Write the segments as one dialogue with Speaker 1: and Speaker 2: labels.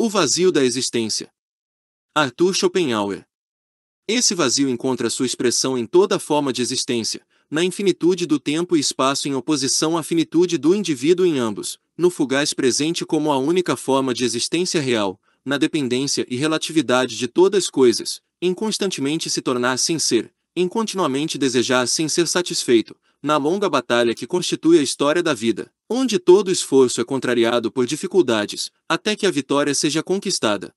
Speaker 1: O vazio da existência. Arthur Schopenhauer. Esse vazio encontra sua expressão em toda forma de existência, na infinitude do tempo e espaço em oposição à finitude do indivíduo em ambos, no fugaz presente como a única forma de existência real, na dependência e relatividade de todas as coisas, em constantemente se tornar sem ser, em continuamente desejar sem ser satisfeito, na longa batalha que constitui a história da vida, onde todo esforço é contrariado por dificuldades, até que a vitória seja conquistada.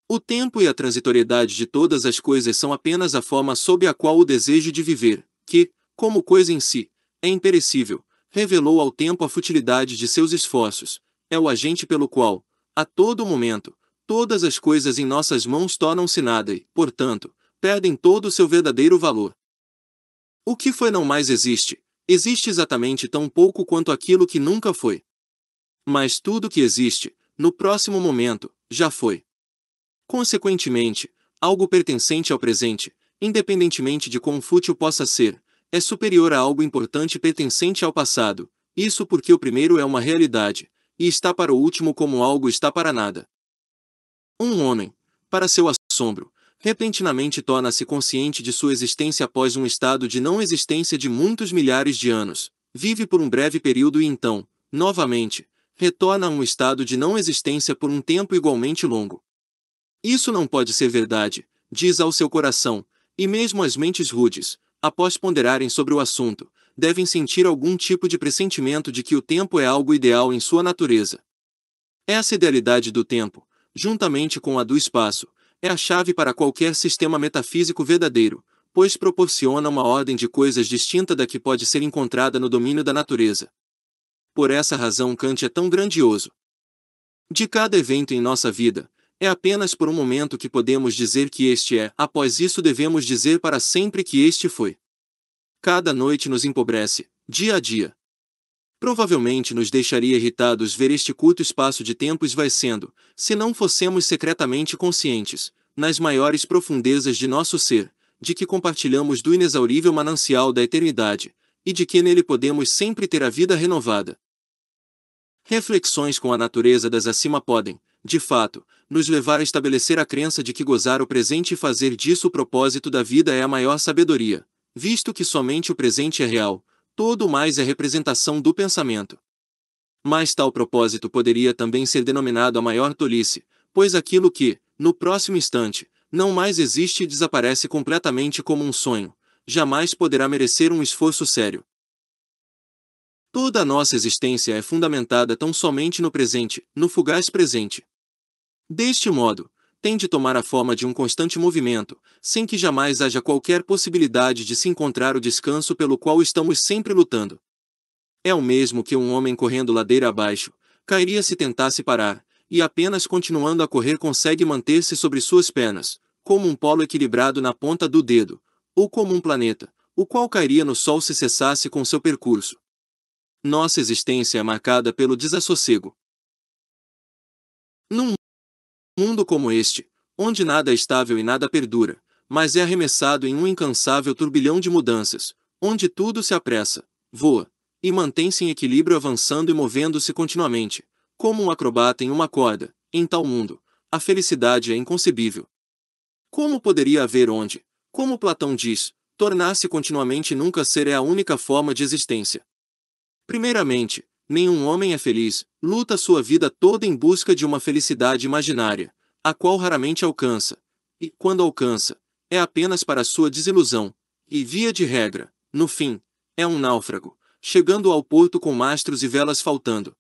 Speaker 1: O tempo e a transitoriedade de todas as coisas são apenas a forma sob a qual o desejo de viver, que, como coisa em si, é imperecível, revelou ao tempo a futilidade de seus esforços, é o agente pelo qual, a todo momento, todas as coisas em nossas mãos tornam-se nada e, portanto, perdem todo o seu verdadeiro valor. O que foi não mais existe, existe exatamente tão pouco quanto aquilo que nunca foi. Mas tudo que existe, no próximo momento, já foi. Consequentemente, algo pertencente ao presente, independentemente de quão fútil possa ser, é superior a algo importante pertencente ao passado, isso porque o primeiro é uma realidade, e está para o último como algo está para nada. Um homem, para seu assombro, repentinamente torna-se consciente de sua existência após um estado de não existência de muitos milhares de anos, vive por um breve período e então, novamente, retorna a um estado de não existência por um tempo igualmente longo. Isso não pode ser verdade, diz ao seu coração, e mesmo as mentes rudes, após ponderarem sobre o assunto, devem sentir algum tipo de pressentimento de que o tempo é algo ideal em sua natureza. Essa idealidade do tempo, juntamente com a do espaço, é a chave para qualquer sistema metafísico verdadeiro, pois proporciona uma ordem de coisas distinta da que pode ser encontrada no domínio da natureza. Por essa razão Kant é tão grandioso. De cada evento em nossa vida, é apenas por um momento que podemos dizer que este é, após isso devemos dizer para sempre que este foi. Cada noite nos empobrece, dia a dia. Provavelmente nos deixaria irritados ver este curto espaço de tempo esvaecendo, se não fossemos secretamente conscientes, nas maiores profundezas de nosso ser, de que compartilhamos do inexaurível manancial da eternidade, e de que nele podemos sempre ter a vida renovada. Reflexões com a natureza das acima podem, de fato, nos levar a estabelecer a crença de que gozar o presente e fazer disso o propósito da vida é a maior sabedoria, visto que somente o presente é real, todo o mais é representação do pensamento. Mas tal propósito poderia também ser denominado a maior tolice, pois aquilo que, no próximo instante, não mais existe e desaparece completamente como um sonho, jamais poderá merecer um esforço sério. Toda a nossa existência é fundamentada tão somente no presente, no fugaz presente. Deste modo, tem de tomar a forma de um constante movimento, sem que jamais haja qualquer possibilidade de se encontrar o descanso pelo qual estamos sempre lutando. É o mesmo que um homem correndo ladeira abaixo, cairia se tentasse parar, e apenas continuando a correr consegue manter-se sobre suas pernas, como um polo equilibrado na ponta do dedo, ou como um planeta, o qual cairia no Sol se cessasse com seu percurso. Nossa existência é marcada pelo desassossego. Num mundo como este, onde nada é estável e nada perdura, mas é arremessado em um incansável turbilhão de mudanças, onde tudo se apressa, voa, e mantém-se em equilíbrio avançando e movendo-se continuamente, como um acrobata em uma corda, em tal mundo, a felicidade é inconcebível. Como poderia haver onde, como Platão diz, tornar-se continuamente e nunca ser é a única forma de existência? Primeiramente, nenhum homem é feliz, luta sua vida toda em busca de uma felicidade imaginária, a qual raramente alcança, e, quando alcança, é apenas para sua desilusão, e, via de regra, no fim, é um náufrago, chegando ao porto com mastros e velas faltando.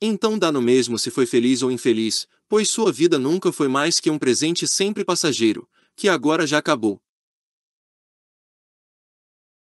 Speaker 1: Então dá no mesmo se foi feliz ou infeliz, pois sua vida nunca foi mais que um presente sempre passageiro, que agora já acabou.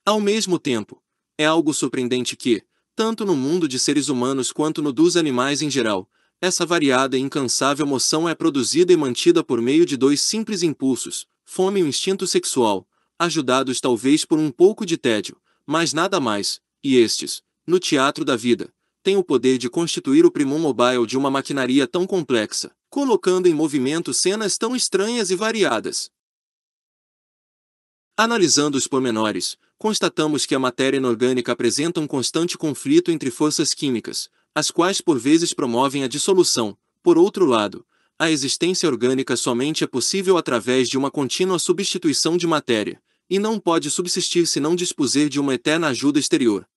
Speaker 1: Ao mesmo tempo, é algo surpreendente que, tanto no mundo de seres humanos quanto no dos animais em geral, essa variada e incansável moção é produzida e mantida por meio de dois simples impulsos, fome e o instinto sexual, ajudados talvez por um pouco de tédio, mas nada mais, e estes, no teatro da vida, têm o poder de constituir o primum mobile de uma maquinaria tão complexa, colocando em movimento cenas tão estranhas e variadas. Analisando os pormenores, constatamos que a matéria inorgânica apresenta um constante conflito entre forças químicas, as quais por vezes promovem a dissolução, por outro lado, a existência orgânica somente é possível através de uma contínua substituição de matéria, e não pode subsistir se não dispuser de uma eterna ajuda exterior.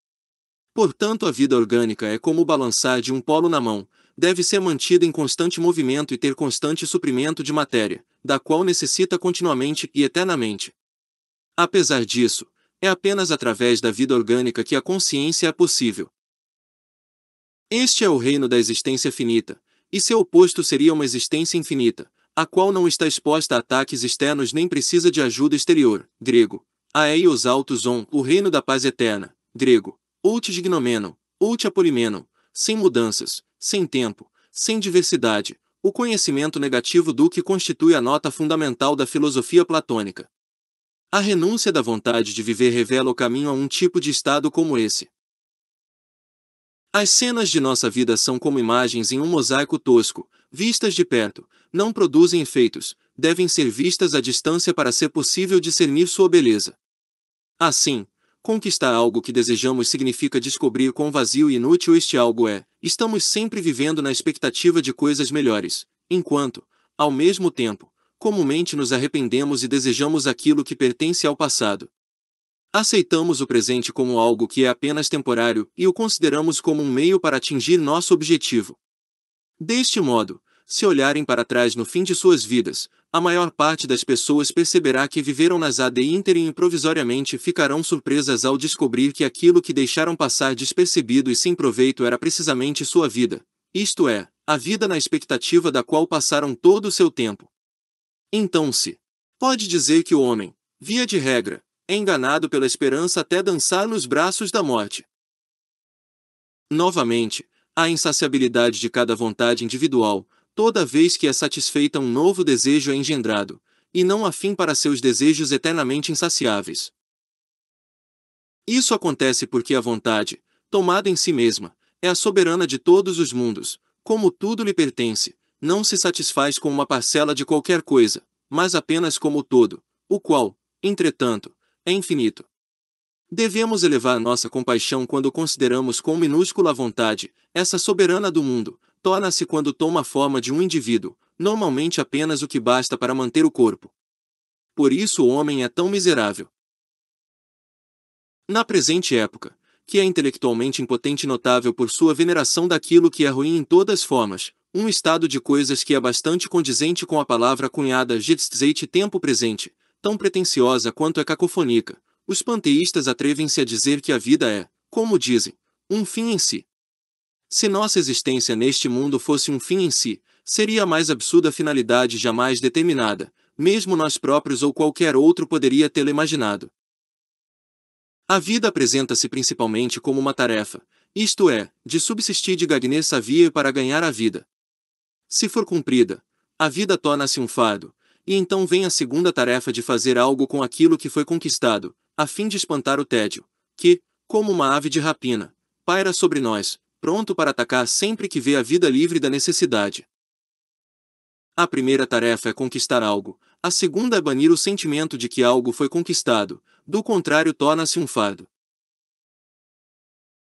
Speaker 1: Portanto, a vida orgânica é como o balançar de um polo na mão, deve ser mantida em constante movimento e ter constante suprimento de matéria, da qual necessita continuamente e eternamente. Apesar disso, é apenas através da vida orgânica que a consciência é possível. Este é o reino da existência finita, e seu oposto seria uma existência infinita, a qual não está exposta a ataques externos nem precisa de ajuda exterior. Grego, aeios autos on, o reino da paz eterna. Grego, outigignomeno, outiapolimeno, sem mudanças, sem tempo, sem diversidade, o conhecimento negativo do que constitui a nota fundamental da filosofia platônica. A renúncia da vontade de viver revela o caminho a um tipo de estado como esse. As cenas de nossa vida são como imagens em um mosaico tosco, vistas de perto, não produzem efeitos, devem ser vistas à distância para ser possível discernir sua beleza. Assim, conquistar algo que desejamos significa descobrir quão vazio e inútil este algo é. Estamos sempre vivendo na expectativa de coisas melhores, enquanto, ao mesmo tempo, comumente nos arrependemos e desejamos aquilo que pertence ao passado. Aceitamos o presente como algo que é apenas temporário e o consideramos como um meio para atingir nosso objetivo. Deste modo, se olharem para trás no fim de suas vidas, a maior parte das pessoas perceberá que viveram nas ad interim e provisoriamente ficarão surpresas ao descobrir que aquilo que deixaram passar despercebido e sem proveito era precisamente sua vida, isto é, a vida na expectativa da qual passaram todo o seu tempo. Então se pode dizer que o homem, via de regra, é enganado pela esperança até dançar nos braços da morte. Novamente, a insaciabilidade de cada vontade individual, toda vez que é satisfeita um novo desejo é engendrado, e não há fim para seus desejos eternamente insaciáveis. Isso acontece porque a vontade, tomada em si mesma, é a soberana de todos os mundos, como tudo lhe pertence, não se satisfaz com uma parcela de qualquer coisa, mas apenas como o todo, o qual, entretanto, é infinito. Devemos elevar nossa compaixão quando consideramos quão minúscula a vontade, essa soberana do mundo, torna-se quando toma a forma de um indivíduo, normalmente apenas o que basta para manter o corpo. Por isso o homem é tão miserável. Na presente época, que é intelectualmente impotente e notável por sua veneração daquilo que é ruim em todas as formas, um estado de coisas que é bastante condizente com a palavra cunhada Jetztzeit tempo presente, tão pretensiosa quanto é cacofônica, os panteístas atrevem-se a dizer que a vida é, como dizem, um fim em si. Se nossa existência neste mundo fosse um fim em si, seria a mais absurda finalidade jamais determinada, mesmo nós próprios ou qualquer outro poderia tê-la imaginado. A vida apresenta-se principalmente como uma tarefa, isto é, de subsistir de gagner savia para ganhar a vida. Se for cumprida, a vida torna-se um fardo, e então vem a segunda tarefa de fazer algo com aquilo que foi conquistado, a fim de espantar o tédio, que, como uma ave de rapina, paira sobre nós, pronto para atacar sempre que vê a vida livre da necessidade. A primeira tarefa é conquistar algo, a segunda é banir o sentimento de que algo foi conquistado, do contrário torna-se um fardo.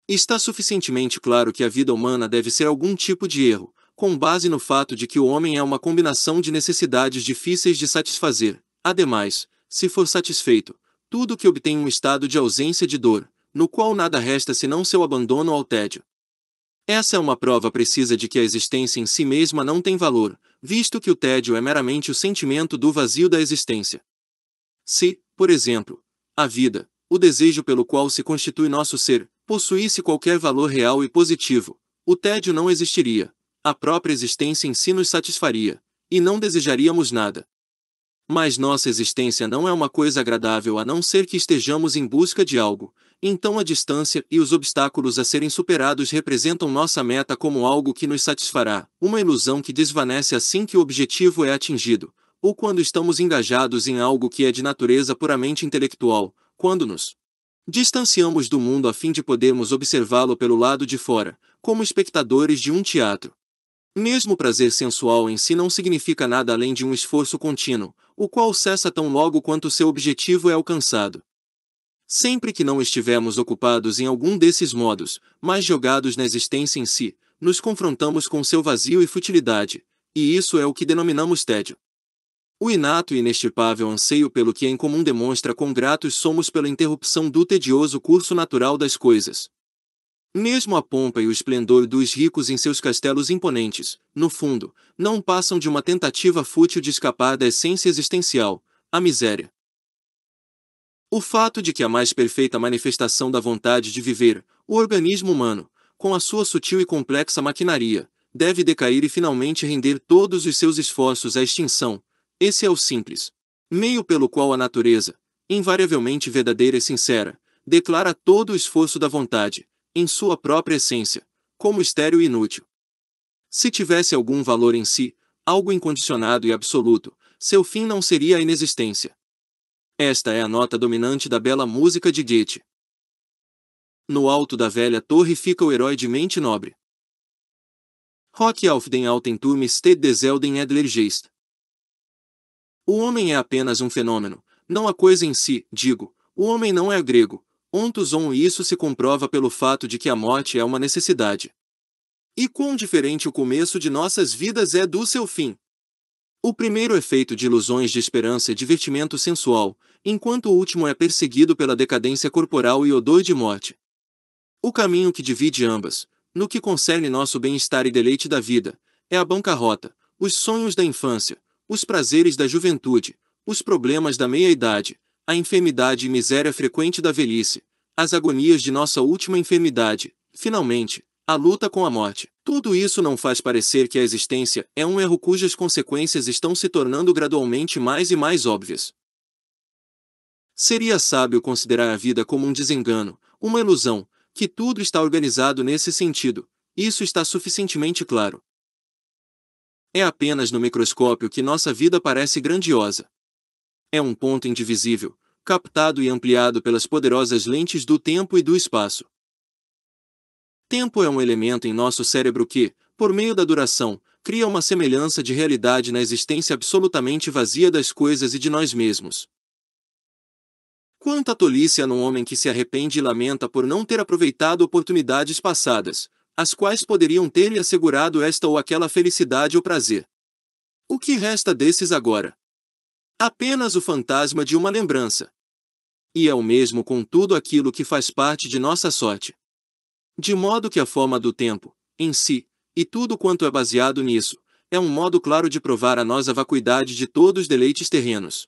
Speaker 1: Está suficientemente claro que a vida humana deve ser algum tipo de erro, com base no fato de que o homem é uma combinação de necessidades difíceis de satisfazer. Ademais, se for satisfeito, tudo que obtém um estado de ausência de dor, no qual nada resta senão seu abandono ao tédio. Essa é uma prova precisa de que a existência em si mesma não tem valor, visto que o tédio é meramente o sentimento do vazio da existência. Se, por exemplo, a vida, o desejo pelo qual se constitui nosso ser, possuísse qualquer valor real e positivo, o tédio não existiria. A própria existência em si nos satisfaria, e não desejaríamos nada. Mas nossa existência não é uma coisa agradável a não ser que estejamos em busca de algo, então a distância e os obstáculos a serem superados representam nossa meta como algo que nos satisfará, uma ilusão que desvanece assim que o objetivo é atingido, ou quando estamos engajados em algo que é de natureza puramente intelectual, quando nos distanciamos do mundo a fim de podermos observá-lo pelo lado de fora, como espectadores de um teatro. Mesmo o prazer sensual em si não significa nada além de um esforço contínuo, o qual cessa tão logo quanto seu objetivo é alcançado. Sempre que não estivermos ocupados em algum desses modos, mas jogados na existência em si, nos confrontamos com seu vazio e futilidade, E isso é o que denominamos tédio. O inato e inextirpável anseio pelo que é incomum demonstra quão gratos somos pela interrupção do tedioso curso natural das coisas. Mesmo a pompa e o esplendor dos ricos em seus castelos imponentes, no fundo, não passam de uma tentativa fútil de escapar da essência existencial, a miséria. O fato de que a mais perfeita manifestação da vontade de viver, o organismo humano, com a sua sutil e complexa maquinaria, deve decair e finalmente render todos os seus esforços à extinção, esse é o simples meio pelo qual a natureza, invariavelmente verdadeira e sincera, declara todo o esforço da vontade, em sua própria essência, como estéril e inútil. Se tivesse algum valor em si, algo incondicionado e absoluto, seu fim não seria a inexistência. Esta é a nota dominante da bela música de Goethe. No alto da velha torre fica o herói de mente nobre. Rock auf den alten Turm steht der Zelden edler Geist. O homem é apenas um fenômeno, não a coisa em si, digo, o homem não é grego, ontos e isso se comprova pelo fato de que a morte é uma necessidade. E quão diferente o começo de nossas vidas é do seu fim. O primeiro é feito de ilusões de esperança e divertimento sensual, enquanto o último é perseguido pela decadência corporal e odor de morte. O caminho que divide ambas, no que concerne nosso bem-estar e deleite da vida, é a bancarrota, os sonhos da infância, os prazeres da juventude, os problemas da meia-idade, a enfermidade e miséria frequente da velhice, as agonias de nossa última enfermidade, finalmente, a luta com a morte. Tudo isso não faz parecer que a existência é um erro cujas consequências estão se tornando gradualmente mais e mais óbvias. Seria sábio considerar a vida como um desengano, uma ilusão, que tudo está organizado nesse sentido, isso está suficientemente claro. É apenas no microscópio que nossa vida parece grandiosa. É um ponto indivisível, captado e ampliado pelas poderosas lentes do tempo e do espaço. Tempo é um elemento em nosso cérebro que, por meio da duração, cria uma semelhança de realidade na existência absolutamente vazia das coisas e de nós mesmos. Quanta tolice há num homem que se arrepende e lamenta por não ter aproveitado oportunidades passadas, as quais poderiam ter-lhe assegurado esta ou aquela felicidade ou prazer. O que resta desses agora? Apenas o fantasma de uma lembrança. E é o mesmo com tudo aquilo que faz parte de nossa sorte. De modo que a forma do tempo, em si, e tudo quanto é baseado nisso, é um modo claro de provar a nós a vacuidade de todos os deleites terrenos.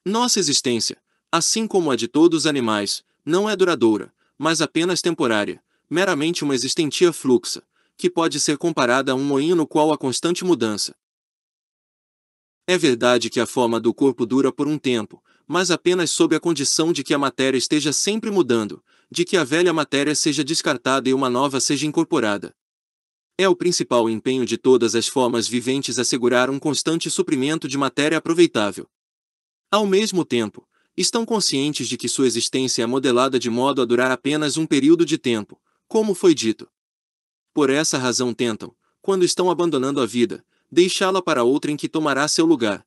Speaker 1: Nossa existência, assim como a de todos os animais, não é duradoura, mas apenas temporária, meramente uma existentia fluxa, que pode ser comparada a um moinho no qual há constante mudança. É verdade que a forma do corpo dura por um tempo, mas apenas sob a condição de que a matéria esteja sempre mudando, de que a velha matéria seja descartada e uma nova seja incorporada. É o principal empenho de todas as formas viventes assegurar um constante suprimento de matéria aproveitável. Ao mesmo tempo, estão conscientes de que sua existência é modelada de modo a durar apenas um período de tempo, como foi dito. Por essa razão tentam, quando estão abandonando a vida, deixá-la para outra em que tomará seu lugar.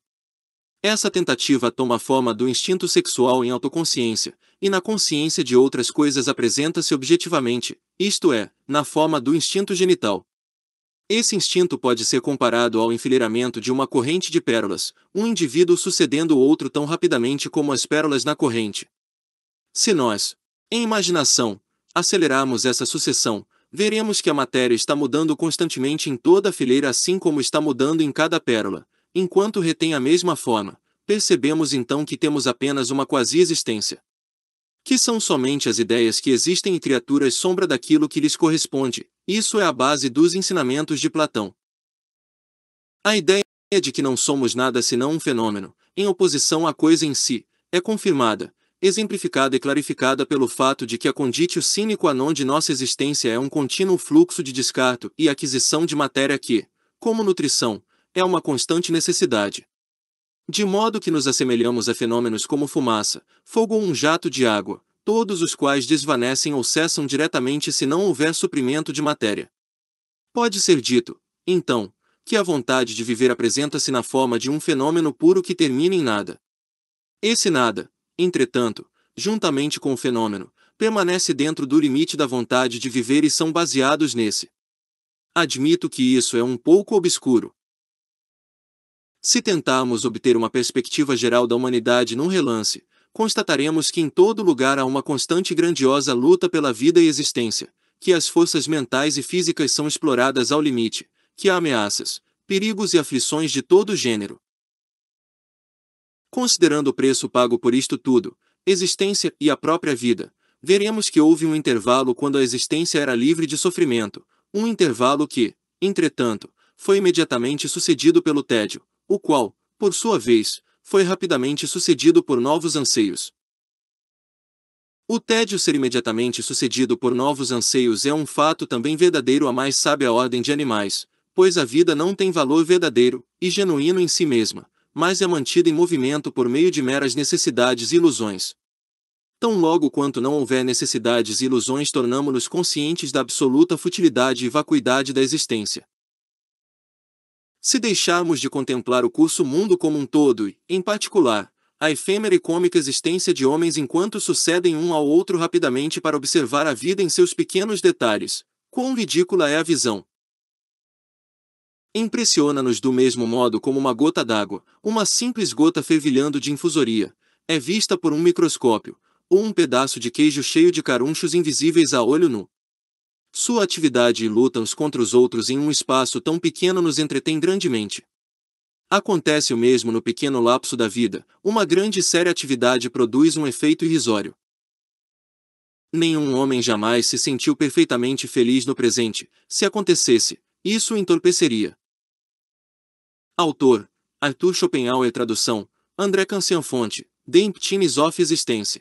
Speaker 1: Essa tentativa toma a forma do instinto sexual em autoconsciência, e na consciência de outras coisas apresenta-se objetivamente, isto é, na forma do instinto genital. Esse instinto pode ser comparado ao enfileiramento de uma corrente de pérolas, um indivíduo sucedendo o outro tão rapidamente como as pérolas na corrente. Se nós, em imaginação, acelerarmos essa sucessão, veremos que a matéria está mudando constantemente em toda a fileira assim como está mudando em cada pérola, enquanto retém a mesma forma. Percebemos então que temos apenas uma quasi-existência. Que são somente as ideias que existem e criaturas sombra daquilo que lhes corresponde, isso é a base dos ensinamentos de Platão. A ideia de que não somos nada senão um fenômeno, em oposição à coisa em si, é confirmada, exemplificada e clarificada pelo fato de que a conditio sine qua non de nossa existência é um contínuo fluxo de descarto e aquisição de matéria que, como nutrição, é uma constante necessidade. De modo que nos assemelhamos a fenômenos como fumaça, fogo ou um jato de água, todos os quais desvanecem ou cessam diretamente se não houver suprimento de matéria. Pode ser dito, então, que a vontade de viver apresenta-se na forma de um fenômeno puro que termina em nada. Esse nada, entretanto, juntamente com o fenômeno, permanece dentro do limite da vontade de viver e são baseados nesse. Admito que isso é um pouco obscuro. Se tentarmos obter uma perspectiva geral da humanidade num relance, constataremos que em todo lugar há uma constante e grandiosa luta pela vida e existência, que as forças mentais e físicas são exploradas ao limite, que há ameaças, perigos e aflições de todo gênero. Considerando o preço pago por isto tudo, existência e a própria vida, veremos que houve um intervalo quando a existência era livre de sofrimento, um intervalo que, entretanto, foi imediatamente sucedido pelo tédio, o qual, por sua vez, foi rapidamente sucedido por novos anseios. O tédio ser imediatamente sucedido por novos anseios é um fato também verdadeiro à mais sábia ordem de animais, pois a vida não tem valor verdadeiro e genuíno em si mesma, mas é mantida em movimento por meio de meras necessidades e ilusões. Tão logo quanto não houver necessidades e ilusões, tornamo-nos conscientes da absoluta futilidade e vacuidade da existência. Se deixarmos de contemplar o curso mundo como um todo e, em particular, a efêmera e cômica existência de homens enquanto sucedem um ao outro rapidamente para observar a vida em seus pequenos detalhes, quão ridícula é a visão! Impressiona-nos do mesmo modo como uma gota d'água, uma simples gota fervilhando de infusoria, é vista por um microscópio, ou um pedaço de queijo cheio de carunchos invisíveis a olho nu. Sua atividade e luta uns contra os outros em um espaço tão pequeno nos entretém grandemente. Acontece o mesmo no pequeno lapso da vida, uma grande e séria atividade produz um efeito irrisório. Nenhum homem jamais se sentiu perfeitamente feliz no presente, se acontecesse, isso o entorpeceria. Autor: Arthur Schopenhauer. Tradução: André Cancian. Fonte: The Emptiness of Existence.